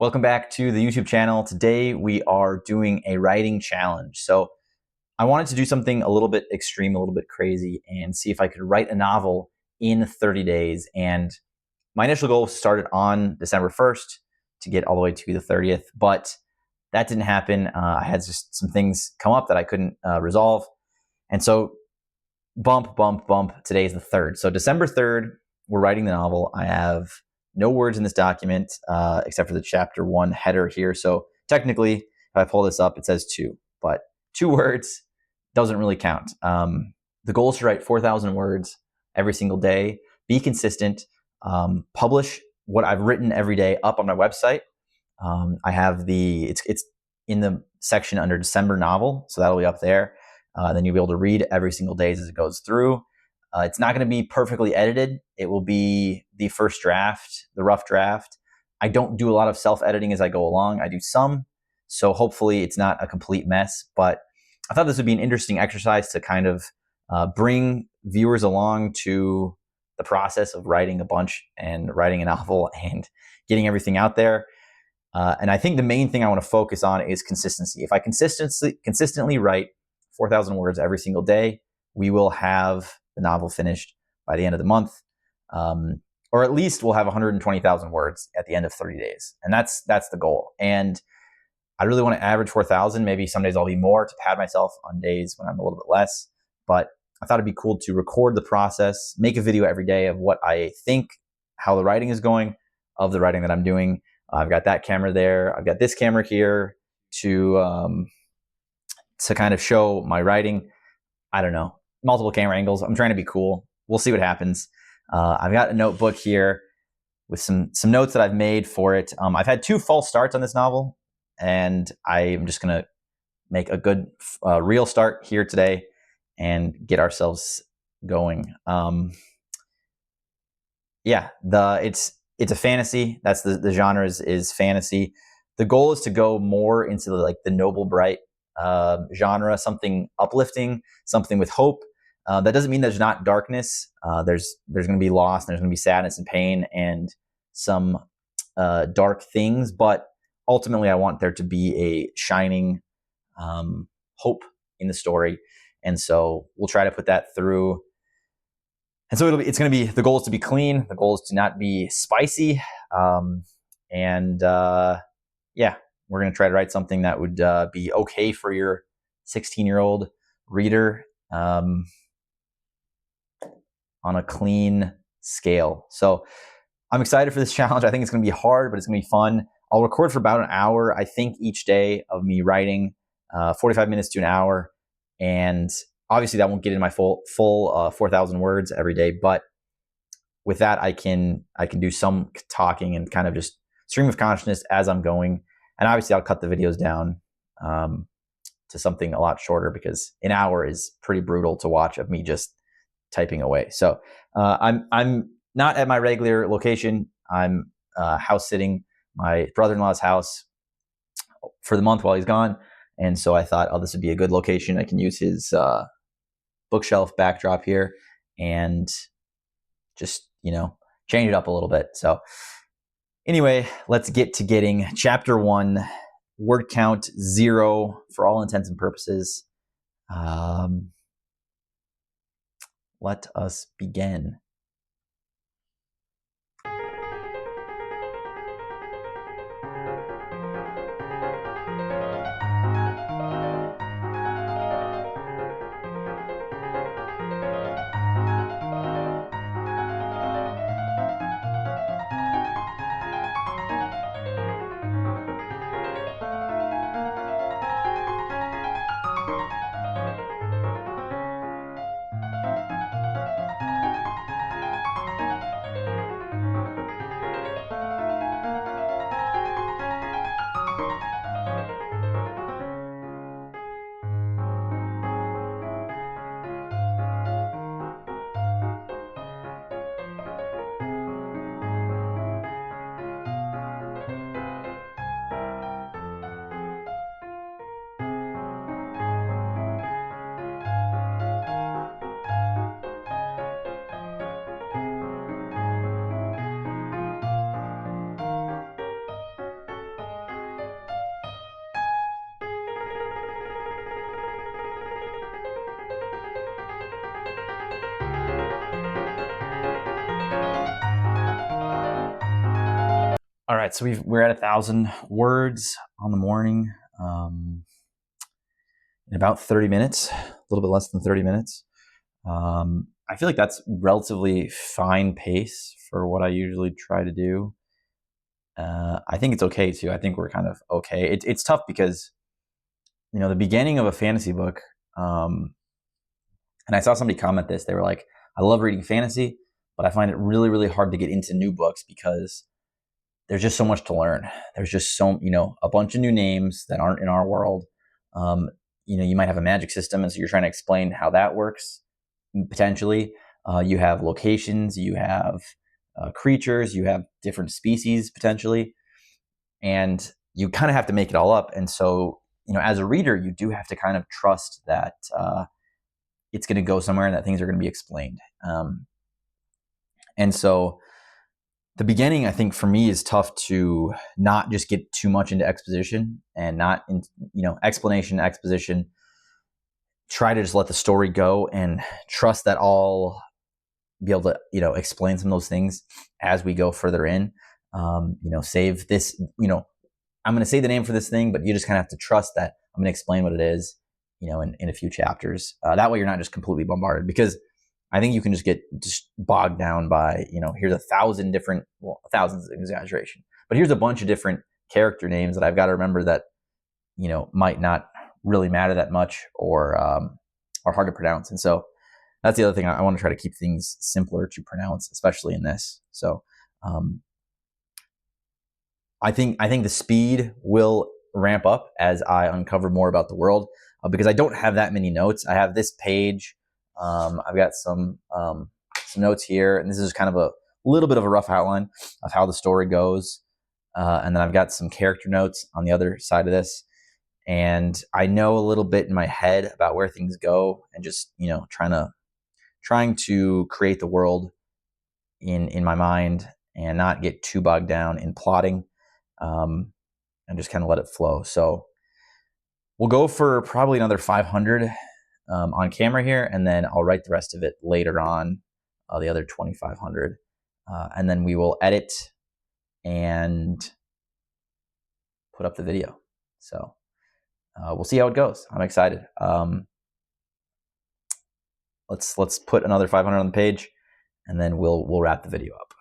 Welcome back to the YouTube channel. Today we are doing a writing challenge. So I wanted to do something a little bit extreme, a little bit crazy, and see if I could write a novel in 30 days. And my initial goal started on December 1st to get all the way to the 30th, but that didn't happen. I had just some things come up that I couldn't resolve. And so bump, today's the 3rd. So December 3rd, we're writing the novel. I have no words in this document except for the chapter 1 header here. So technically, if I pull this up, it says 2, but 2 words doesn't really count. The goal is to write 4,000 words every single day, be consistent, publish what I've written every day up on my website. I have it's in the section under December novel, so that'll be up there. Then you'll be able to read every single day as it goes through. It's not going to be perfectly edited. It will be the first draft, the rough draft. I don't do a lot of self-editing as I go along. I do some, so hopefully it's not a complete mess. But I thought this would be an interesting exercise to kind of bring viewers along to the process of writing a bunch and writing a novel and getting everything out there. And I think the main thing I want to focus on is consistency. If I consistently write 4,000 words every single day, we will have the novel finished by the end of the month, or at least we'll have 120,000 words at the end of 30 days. And that's the goal. And I really want to average 4,000. Maybe some days I'll be more to pad myself on days when I'm a little bit less. But I thought it'd be cool to record the process, make a video every day of what I think, how the writing is going, of the writing that I'm doing. I've got that camera there. I've got this camera here to kind of show my writing. I don't know, multiple camera angles. I'm trying to be cool. We'll see what happens. I've got a notebook here with some notes that I've made for it. I've had 2 false starts on this novel, and I'm just going to make a good real start here today and get ourselves going. Yeah, it's a fantasy. That's the genre is fantasy. The goal is to go more into the noble bright genre, something uplifting, something with hope. That doesn't mean there's not darkness. There's going to be loss, and there's going to be sadness and pain and some dark things, but ultimately I want there to be a shining hope in the story. And so we'll try to put that through. And so the goal is to be clean. The goal is to not be spicy. Yeah, we're going to try to write something that would be okay for your 16-year-old reader on a clean scale. So I'm excited for this challenge. I think it's going to be hard, but it's going to be fun. I'll record for about an hour, I think, each day of me writing, 45 minutes to an hour. And obviously that won't get in my full 4,000 words every day, but with that I can do some talking and kind of just stream of consciousness as I'm going. And obviously I'll cut the videos down to something a lot shorter, because an hour is pretty brutal to watch of me just typing away. So I'm not at my regular location. I'm house sitting my brother-in-law's house for the month while he's gone. And so I thought, oh, this would be a good location. I can use his bookshelf backdrop here and just, change it up a little bit. So anyway, let's get to getting chapter 1, word count 0 for all intents and purposes. Let us begin. right, so we're at 1,000 words on the morning in about 30 minutes, a little bit less than 30 minutes. I feel like that's relatively fine pace for what I usually try to do. I think it's okay too. I think we're kind of okay. It's tough because, the beginning of a fantasy book, and I saw somebody comment this, they were like, I love reading fantasy, but I find it really, really hard to get into new books because there's just so much to learn. There's just a bunch of new names that aren't in our world. You might have a magic system, and so you're trying to explain how that works, potentially. You have locations, you have creatures, you have different species, potentially, and you kind of have to make it all up. And so, as a reader, you do have to kind of trust that it's going to go somewhere and that things are going to be explained. And so the beginning, I think, for me is tough to not just get too much into exposition and not in, explanation, exposition. Try to just let the story go and trust that I'll be able to, explain some of those things as we go further in. Save this, I'm going to say the name for this thing, but you just kind of have to trust that I'm going to explain what it is, in a few chapters. That way you're not just completely bombarded, because I think you can just get bogged down by, here's 1,000 different, well, 1,000 is an exaggeration, but here's a bunch of different character names that I've got to remember that, might not really matter that much or are hard to pronounce. And so that's the other thing. I want to try to keep things simpler to pronounce, especially in this. So I think the speed will ramp up as I uncover more about the world, because I don't have that many notes. I have this page. I've got some notes here, and this is kind of a little bit of a rough outline of how the story goes. And then I've got some character notes on the other side of this. And I know a little bit in my head about where things go, and just, trying to create the world in my mind and not get too bogged down in plotting, and just kind of let it flow. So we'll go for probably another 500 on camera here, and then I'll write the rest of it later on, the other 2,500, and then we will edit and put up the video. So we'll see how it goes. I'm excited. Let's put another 500 on the page, and then we'll wrap the video up.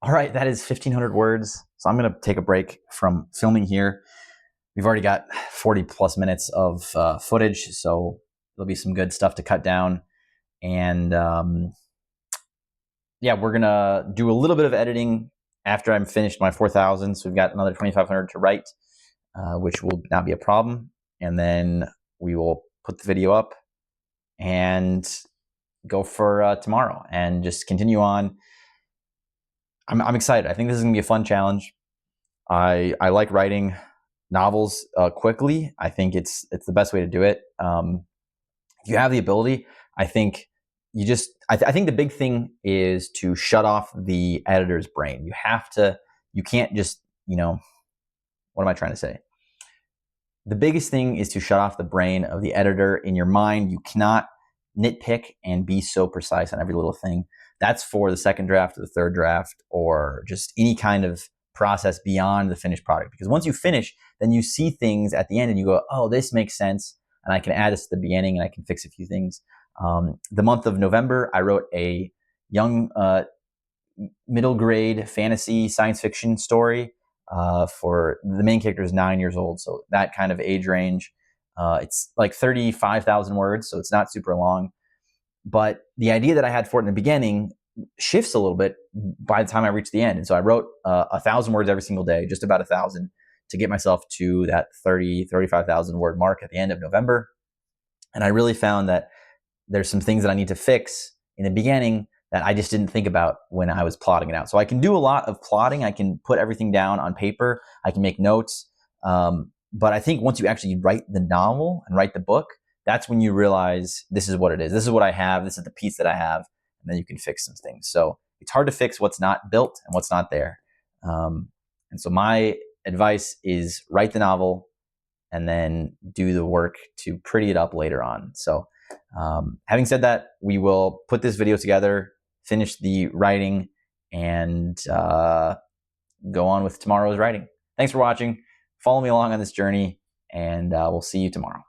All right, that is 1,500 words. So I'm going to take a break from filming here. We've already got 40 plus minutes of footage, so there'll be some good stuff to cut down. And we're going to do a little bit of editing after I'm finished my 4,000. So we've got another 2,500 to write, which will not be a problem. And then we will put the video up and go for tomorrow and just continue on. I'm excited. I think this is going to be a fun challenge. I like writing novels quickly. I think it's the best way to do it. If you have the ability, I think I think the big thing is to shut off the editor's brain. You can't just, what am I trying to say? The biggest thing is to shut off the brain of the editor in your mind. You cannot nitpick and be so precise on every little thing. That's for the second draft or the third draft, or just any kind of process beyond the finished product. Because once you finish, then you see things at the end and you go, oh, this makes sense. And I can add this to the beginning and I can fix a few things. The month of November, I wrote a young middle grade fantasy science fiction story. For the main character is 9 years old, so that kind of age range. It's like 35,000 words, so it's not super long. But the idea that I had for it in the beginning shifts a little bit by the time I reach the end. And so I wrote 1,000 words every single day, just about 1,000, to get myself to that 35,000 word mark at the end of November. And I really found that there's some things that I need to fix in the beginning that I just didn't think about when I was plotting it out. So I can do a lot of plotting. I can put everything down on paper. I can make notes. But I think once you actually write the novel and write the book, that's when you realize this is what it is. This is what I have. This is the piece that I have. And then you can fix some things. So it's hard to fix what's not built and what's not there. And so my advice is write the novel and then do the work to pretty it up later on. So having said that, we will put this video together, finish the writing, and go on with tomorrow's writing. Thanks for watching. Follow me along on this journey, and we'll see you tomorrow.